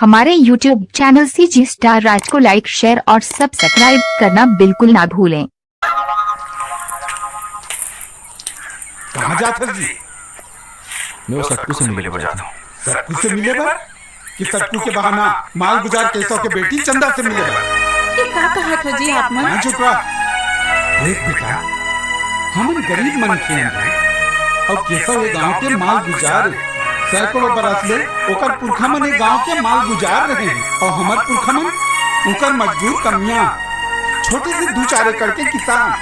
हमारे YouTube channel CG star राज को like, share और सब्सक्राइब करना बिल्कुल ना भूलें। कहाँ जाते जी? मैं वो सट्टू से मिले बर जाता हूँ। सट्टू से मिले बर? कि सट्टू के बहाना माल गुजार केशव के बेटी चंदा से मिले बर? ये का कहा था जी आप मन? हाँ चुप रहा। देख बेटा, हम गरीब मन के हैं और केशव ये गांव के माल गुजार सैकड़ों बरस ले ओकर पुरखा मन ये गांव के माल गुजार रहे हैं और हमार पुरखा मन उनकर मजदूर कमियां छोटे से दो चारे करके किसान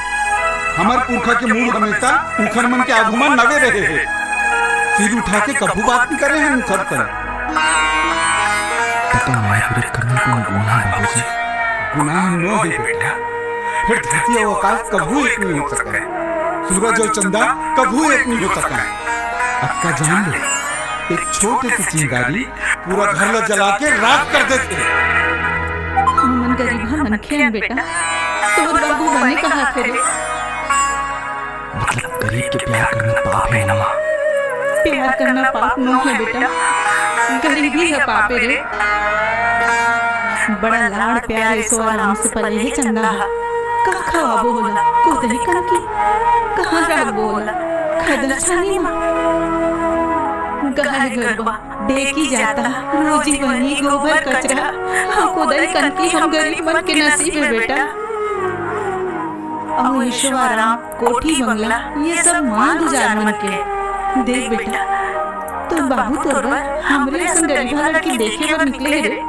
हमार पुरखा के मूल हमेशा उखर मन के आगुमान नवे रहे हैं। सिर उठा के कभू बात नहीं करे हैं उखर पर। पता मैं फिर करने को गुनाह है बाबूजी। गुनाह नो है बेटा, फिर धरती और आकाश कभू एक नहीं हो सका, सूरज और चंदा कभू एक नहीं हो सका। अक्का जान ले, एक छोटे सी चिंगारी पूरा घर ला जला के राख कर देते। हम गरीब मन खेन बेटा, तोर बाबू बने कहा करे। मतलब गरीब के प्यार करना पाप है ना माँ? प्यार करना पाप नहीं है बेटा, गरीबी है पाप रे। बड़ा लाड़ प्यार सो आराम से पले है चंदा। का खावा बोला को दही कंकी, कहाँ राग बोला खदर छानी माँ। गाय गरबा देखी जाता रोजी बनी गोबर कचरा, हमको दही कंकी हम गरीब मन के नसीब है बेटा। और ईश्वराम कोठी बंगला ये सब मां गुजार मन के। देख बेटा, तो बाबू तोर हमरे ऐसा गरीब लड़की देखे बर निकले रे।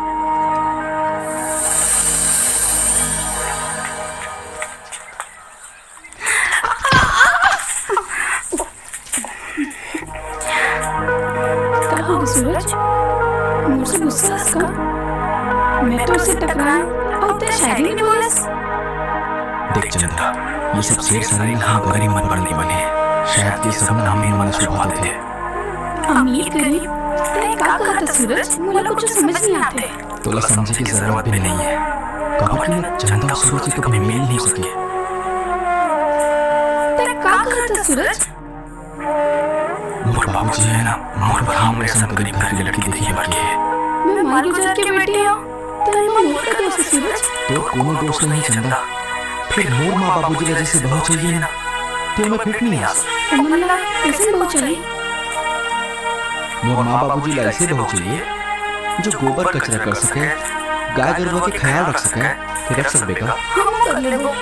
सूरज, मुझसे गुस्सा इसका? मैं तो उसे टकराया और ते शायरी नहीं बोलस। देख चंद्रा, ये सब शेर सारे हाँ गरीब मन बनने वाले हैं। शायद ये सब नाम ही मन सुबह थे। अमीर गरीब ते का कहता सूरज? मुझे कुछ समझ नहीं आते। तोला समझे की जरूरत भी नहीं है। कहा कि चंदा और सूरज से कभी मिल नहीं सके। ते का कहता सूरज? मोर बाबूजी है ना, मोर बराम ऐसा गरीब घर की लड़की देखी है बाकी है। मैं माल गुजार के बेटी हूँ, तेरे माँ मोर का दोस्त है सूरज। तो कोनो दोस्त नहीं चंदा, फिर मोर माँ बाबूजी का जैसे बहू चाहिए ना, तो मैं फिट नहीं आ सकता। अमला कैसे बहू चाहिए? मोर माँ बाबूजी ला ऐसे बहू चाहिए जो गोबर कचरा कर सके, गाय गरुआ के ख्याल रख सके, फिर रख सकते का। हम कर लेबो।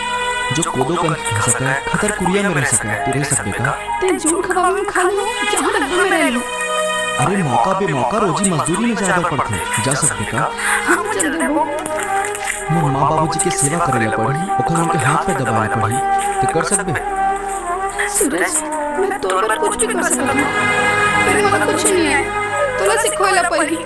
जो कोदो कन खा सके, खतर कुरिया में रह सके, फिर रह सकते का। ते झूठ खवा में खा लो, जहाँ डब्बे में रह लो। अरे मौका बे मौका रोजी मजदूरी में ज्यादा पड़ते, जा सकते का। हम चल देबो। मोर माँ बाबूजी के सेवा करे ला पड़ी, ओकर उनके हाथ पे दबाए पड़ी, तो कर सकबे। सूरज, मैं तोर पर कुछ भी कर सकता हूँ, फिर मला कुछ नहीं है, तोला सिखवायला पड़ी।